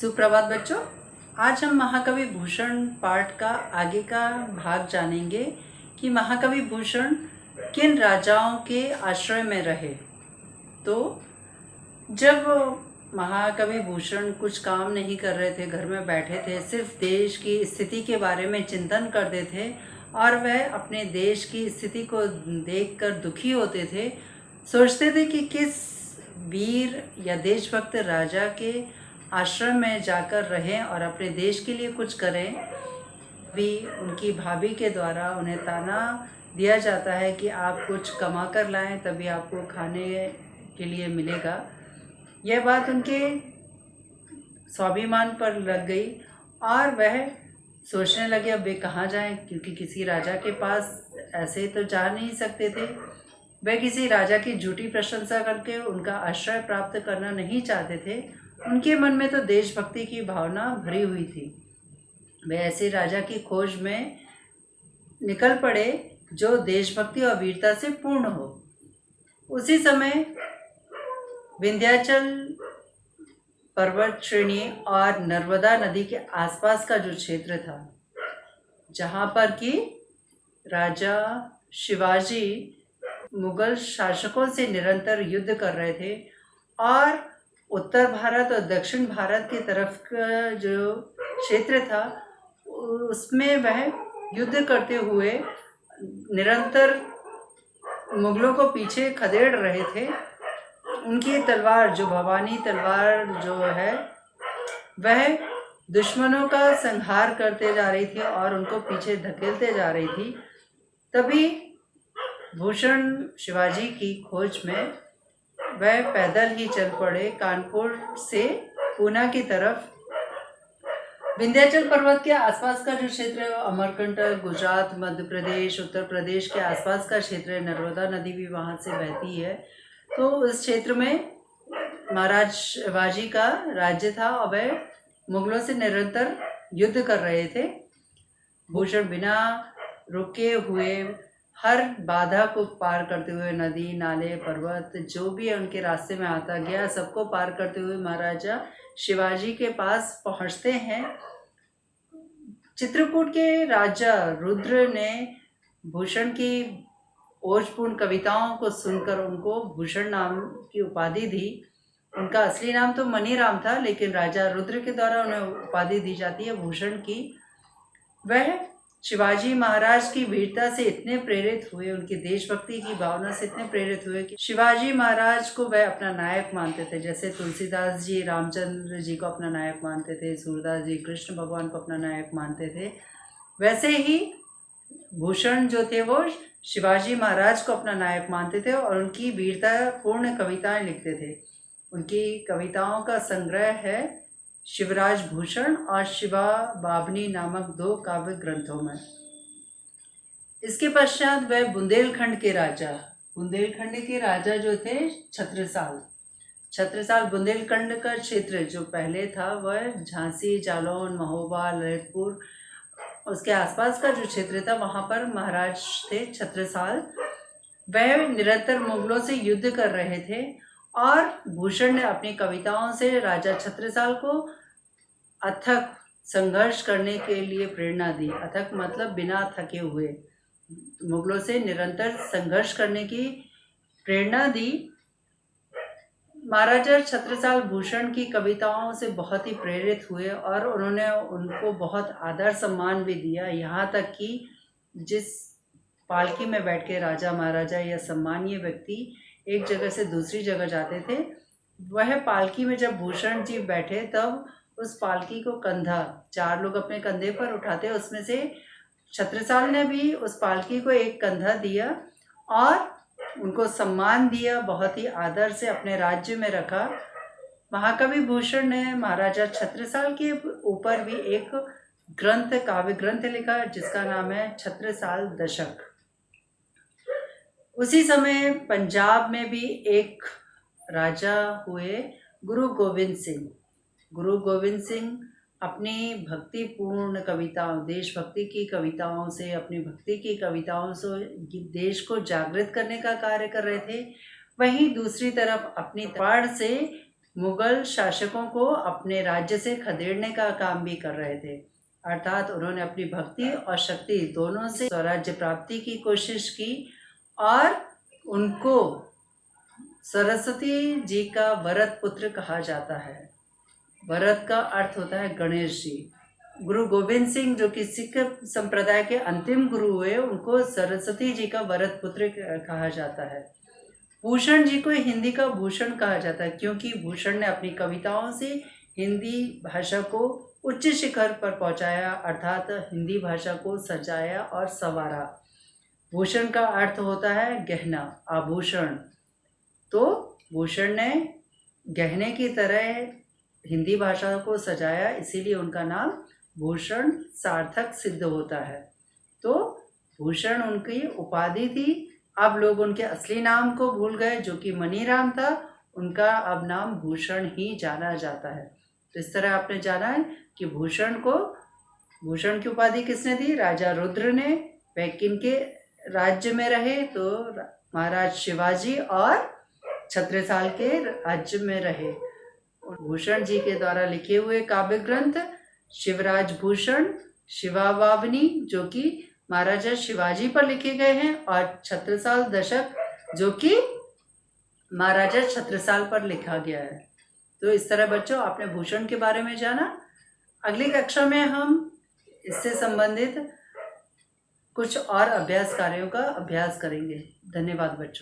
सुप्रभात बच्चों। आज हम महाकवि भूषण पाठ का आगे का भाग जानेंगे कि महाकवि भूषण किन राजाओं के आश्रय में रहे। तो जब महाकवि भूषण कुछ काम नहीं कर रहे थे, घर में बैठे थे, सिर्फ देश की स्थिति के बारे में चिंतन करते थे और वह अपने देश की स्थिति को देखकर दुखी होते थे, सोचते थे कि किस वीर या देशभक्त राजा के आश्रम में जाकर रहें और अपने देश के लिए कुछ करें। भी उनकी भाभी के द्वारा उन्हें ताना दिया जाता है कि आप कुछ कमा कर लाएं तभी आपको खाने के लिए मिलेगा। यह बात उनके स्वाभिमान पर लग गई और वह सोचने लगे अब वे कहाँ जाएं, क्योंकि किसी राजा के पास ऐसे तो जा नहीं सकते थे। वह किसी राजा की झूठी प्रशंसा करके उनका आश्रय प्राप्त करना नहीं चाहते थे। उनके मन में तो देशभक्ति की भावना भरी हुई थी। वे ऐसे राजा की खोज में निकल पड़े जो देशभक्ति और वीरता से पूर्ण हो। उसी समय विंध्याचल पर्वत श्रेणी और नर्मदा नदी के आसपास का जो क्षेत्र था, जहाँ पर कि राजा शिवाजी मुगल शासकों से निरंतर युद्ध कर रहे थे और उत्तर भारत और दक्षिण भारत की तरफ का जो क्षेत्र था उसमें वह युद्ध करते हुए निरंतर मुगलों को पीछे खदेड़ रहे थे। उनकी तलवार, जो भवानी तलवार जो है, वह दुश्मनों का संहार करते जा रही थी और उनको पीछे धकेलते जा रही थी। तभी भूषण शिवाजी की खोज में वह पैदल ही चल पड़े कानपुर से पूना की तरफ। विंध्याचल पर्वत के आसपास का जो क्षेत्र है, अमरकंटक, गुजरात, मध्य प्रदेश, उत्तर प्रदेश के आसपास का क्षेत्र है, नर्मदा नदी भी वहाँ से बहती है। तो इस क्षेत्र में महाराज शिवाजी का राज्य था और वह मुगलों से निरंतर युद्ध कर रहे थे। भूषण बिना रुके हुए हर बाधा को पार करते हुए, नदी, नाले, पर्वत जो भी उनके रास्ते में आता गया, सबको पार करते हुए महाराजा शिवाजी के पास पहुंचते हैं। चित्रकूट के राजा रुद्र ने भूषण की ओजपूर्ण कविताओं को सुनकर उनको भूषण नाम की उपाधि दी। उनका असली नाम तो मनीराम था, लेकिन राजा रुद्र के द्वारा उन्हें उपाधि दी जाती है भूषण की। वह शिवाजी महाराज की वीरता से इतने प्रेरित हुए, उनकी देशभक्ति की भावना से इतने प्रेरित हुए कि शिवाजी महाराज को वह अपना नायक मानते थे। जैसे तुलसीदास जी रामचंद्र जी को अपना नायक मानते थे, सूरदास जी कृष्ण भगवान को अपना नायक मानते थे, वैसे ही भूषण जो थे वो शिवाजी महाराज को अपना नायक मानते थे और उनकी वीरता पूर्ण कविताएं लिखते थे। उनकी कविताओं का संग्रह है शिवराज भूषण और शिवा बाबनी नामक 2 काव्य ग्रंथों में। इसके पश्चात वह बुंदेलखंड के राजा जो थे छत्रसाल बुंदेलखंड का क्षेत्र जो पहले था वह झांसी, जालौन, महोबा, ललितपुर, उसके आसपास का जो क्षेत्र था वहाँ पर महाराज थे छत्रसाल। वह निरंतर मुगलों से युद्ध कर रहे थे और भूषण ने अपनी कविताओं से राजा छत्रसाल को अथक संघर्ष करने के लिए प्रेरणा दी। अथक मतलब बिना थके हुए, मुगलों से निरंतर संघर्ष करने की प्रेरणा दी। महाराजा छत्रसाल भूषण की कविताओं से बहुत ही प्रेरित हुए और उन्होंने उनको बहुत आदर सम्मान भी दिया। यहाँ तक कि जिस पालकी में बैठ के राजा महाराजा या सम्मानीय व्यक्ति एक जगह से दूसरी जगह जाते थे, वह पालकी में जब भूषण जी बैठे तब उस पालकी को कंधा 4 लोग अपने कंधे पर उठाते, उसमें से छत्रसाल ने भी उस पालकी को एक कंधा दिया और उनको सम्मान दिया, बहुत ही आदर से अपने राज्य में रखा। महाकवि भूषण ने महाराजा छत्रसाल के ऊपर भी एक काव्य ग्रंथ लिखा जिसका नाम है छत्रसाल दशक। उसी समय पंजाब में भी एक राजा हुए गुरु गोविंद सिंह अपनी भक्तिपूर्ण कविताओं, देशभक्ति की कविताओं से, अपनी भक्ति की कविताओं से देश को जागृत करने का कार्य कर रहे थे। वहीं दूसरी तरफ अपनी तलवार से मुगल शासकों को अपने राज्य से खदेड़ने का काम भी कर रहे थे। अर्थात उन्होंने अपनी भक्ति और शक्ति दोनों से स्वराज्य प्राप्ति की कोशिश की और उनको सरस्वती जी का वरद पुत्र कहा जाता है। वरद का अर्थ होता है गणेश जी। गुरु गोविंद सिंह जो कि सिख संप्रदाय के अंतिम गुरु हुए, उनको सरस्वती जी का वरद पुत्र कहा जाता है। भूषण जी को हिंदी का भूषण कहा जाता है क्योंकि भूषण ने अपनी कविताओं से हिंदी भाषा को उच्च शिखर पर पहुंचाया, अर्थात हिंदी भाषा को सजाया और संवारा। भूषण का अर्थ होता है गहना, आभूषण। तो भूषण ने गहने की तरह हिंदी भाषा को सजाया, इसीलिए उनका नाम भूषण सार्थक सिद्ध होता है। तो भूषण उनकी उपाधि थी। अब लोग उनके असली नाम को भूल गए जो कि मनीराम था, उनका अब नाम भूषण ही जाना जाता है। तो इस तरह आपने जाना है कि भूषण की उपाधि किसने दी? राजा रुद्र ने। वह किनके राज्य में रहे? तो महाराज शिवाजी और छत्रसाल के राज्य में रहे। भूषण जी के द्वारा लिखे हुए काव्य ग्रंथ शिवराज भूषण, शिवावावनी जो कि महाराजा शिवाजी पर लिखे गए हैं, और छत्रसाल दशक जो कि महाराजा छत्रसाल पर लिखा गया है। तो इस तरह बच्चों आपने भूषण के बारे में जाना। अगली कक्षा में हम इससे संबंधित कुछ और अभ्यास कार्यों का अभ्यास करेंगे। धन्यवाद बच्चों।